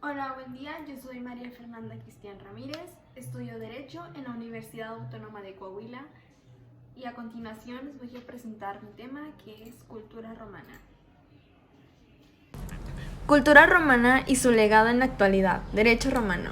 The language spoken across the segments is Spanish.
Hola, buen día. Yo soy María Fernanda Cristian Ramírez, estudio Derecho en la Universidad Autónoma de Coahuila y a continuación les voy a presentar mi tema que es cultura romana. Cultura romana y su legado en la actualidad. Derecho romano.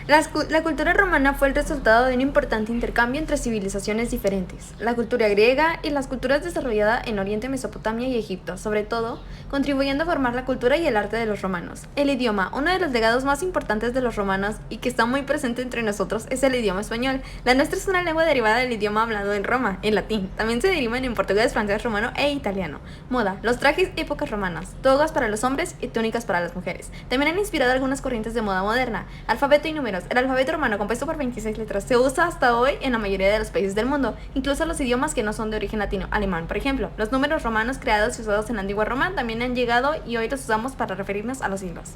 La cultura romana fue el resultado de un importante intercambio entre civilizaciones diferentes. La cultura griega y las culturas desarrolladas en Oriente, Mesopotamia y Egipto, sobre todo, contribuyendo a formar la cultura y el arte de los romanos. El idioma, uno de los legados más importantes de los romanos y que está muy presente entre nosotros, es el idioma español. La nuestra es una lengua derivada del idioma hablado en Roma, en latín. También se derivan en portugués, francés, romano e italiano. Moda, los trajes épocas romanas, togas para los hombres y túnicas para las mujeres. También han inspirado algunas corrientes de moda moderna. Alfabeto y números. El alfabeto romano, compuesto por 26 letras, se usa hasta hoy en la mayoría de los países del mundo, incluso los idiomas que no son de origen latino, alemán, por ejemplo. Los números romanos creados y usados en la antigua Roma también han llegado y hoy los usamos para referirnos a los siglos.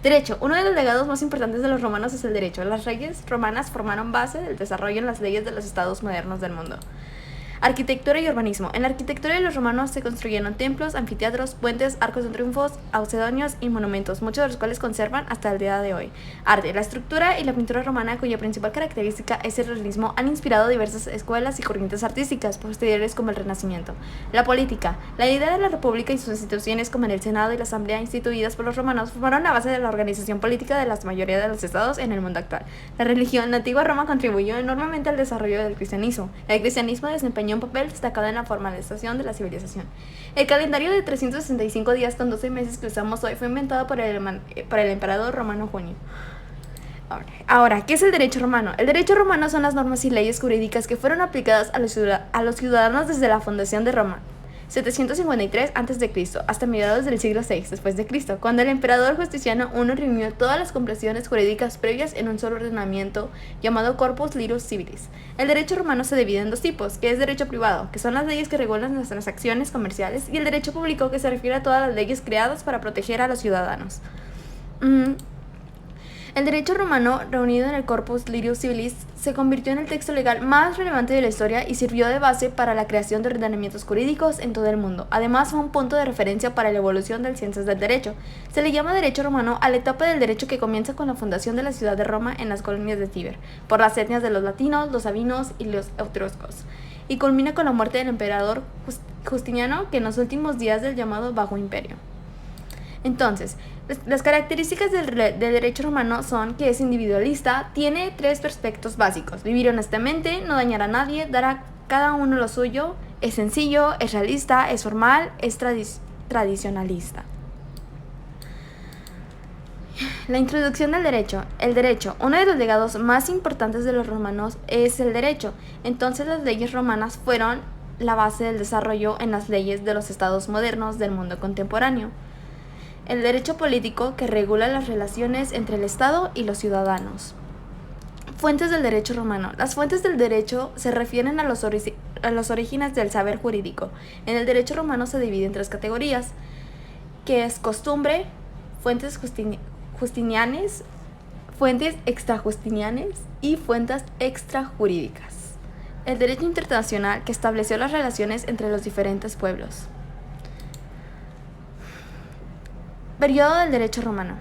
Derecho. Uno de los legados más importantes de los romanos es el derecho. Las leyes romanas formaron base del desarrollo en las leyes de los estados modernos del mundo. Arquitectura y urbanismo. En la arquitectura de los romanos se construyeron templos, anfiteatros, puentes, arcos de triunfos, ausedonios y monumentos, muchos de los cuales conservan hasta el día de hoy. Arte. La estructura y la pintura romana, cuya principal característica es el realismo, han inspirado diversas escuelas y corrientes artísticas posteriores como el Renacimiento. La política. La idea de la república y sus instituciones como el Senado y la Asamblea instituidas por los romanos formaron la base de la organización política de la mayoría de los estados en el mundo actual. La religión. La antigua Roma contribuyó enormemente al desarrollo del cristianismo. El cristianismo desempeñó un papel destacado en la formalización de la civilización. El calendario de 365 días con 12 meses que usamos hoy fue inventado por el emperador romano Junio. Ahora, ¿qué es el derecho romano? El derecho romano son las normas y leyes jurídicas que fueron aplicadas a los ciudadanos desde la fundación de Roma, 753 a.C., hasta mediados del siglo VI después de Cristo, cuando el emperador Justiniano I reunió todas las comprensiones jurídicas previas en un solo ordenamiento llamado Corpus Juris Civilis. El derecho romano se divide en dos tipos, que es derecho privado, que son las leyes que regulan las transacciones comerciales, y el derecho público, que se refiere a todas las leyes creadas para proteger a los ciudadanos. El derecho romano, reunido en el Corpus Juris Civilis, se convirtió en el texto legal más relevante de la historia y sirvió de base para la creación de ordenamientos jurídicos en todo el mundo. Además, fue un punto de referencia para la evolución de las ciencias del derecho. Se le llama derecho romano a la etapa del derecho que comienza con la fundación de la ciudad de Roma en las colonias de Tíber, por las etnias de los latinos, los sabinos y los etruscos, y culmina con la muerte del emperador Justiniano, que en los últimos días del llamado Bajo Imperio. Entonces, las características del derecho romano son que es individualista, tiene tres aspectos básicos: vivir honestamente, no dañar a nadie, dar a cada uno lo suyo, es sencillo, es realista, es formal, es tradicionalista. La introducción del derecho. El derecho. Uno de los legados más importantes de los romanos es el derecho. Entonces, las leyes romanas fueron la base del desarrollo en las leyes de los estados modernos del mundo contemporáneo. El derecho político, que regula las relaciones entre el Estado y los ciudadanos. Fuentes del derecho romano. Las fuentes del derecho se refieren a los orígenes del saber jurídico. En el derecho romano se divide en tres categorías, que es costumbre, fuentes justinianes, fuentes extrajustinianes y fuentes extrajurídicas. El derecho internacional, que estableció las relaciones entre los diferentes pueblos. Periodo del derecho romano.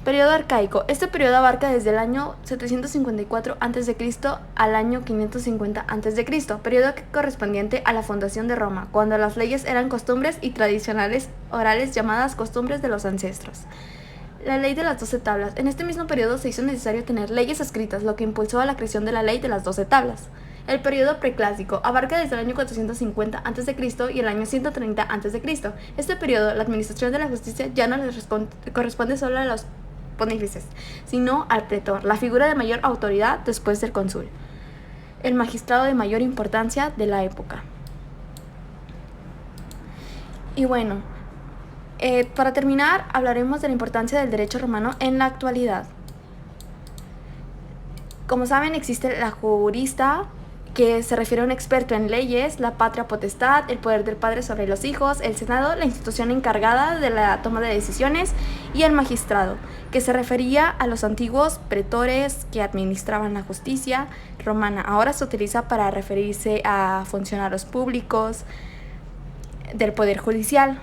Periodo arcaico. Este periodo abarca desde el año 754 a.C. al año 550 a.C., periodo correspondiente a la fundación de Roma, cuando las leyes eran costumbres y tradicionales orales llamadas costumbres de los ancestros. La ley de las 12 tablas. En este mismo periodo se hizo necesario tener leyes escritas, lo que impulsó a la creación de la ley de las 12 tablas. El periodo preclásico abarca desde el año 450 a.C. y el año 130 a.C. Este periodo, la administración de la justicia ya no les corresponde solo a los pontífices, sino al pretor, la figura de mayor autoridad después del cónsul, el magistrado de mayor importancia de la época. Y bueno, para terminar, hablaremos de la importancia del derecho romano en la actualidad. Como saben, existe la jurista, que se refiere a un experto en leyes, la patria potestad, el poder del padre sobre los hijos, el senado, la institución encargada de la toma de decisiones, y el magistrado, que se refería a los antiguos pretores que administraban la justicia romana. Ahora se utiliza para referirse a funcionarios públicos del poder judicial.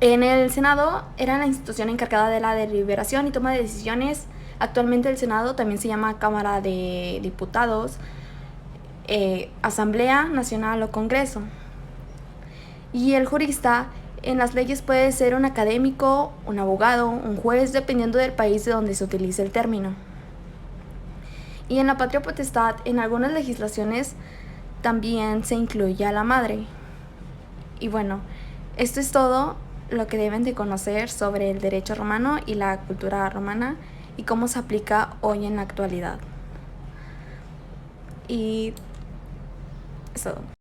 En el Senado era la institución encargada de la deliberación y toma de decisiones. Actualmente el Senado también se llama Cámara de Diputados, Asamblea Nacional o Congreso. Y el jurista en las leyes puede ser un académico, un abogado, un juez, dependiendo del país de donde se utilice el término. Y en la patria potestad, en algunas legislaciones también se incluye a la madre. Y bueno, esto es todo lo que deben de conocer sobre el derecho romano y la cultura romana y cómo se aplica hoy en la actualidad. Y es todo.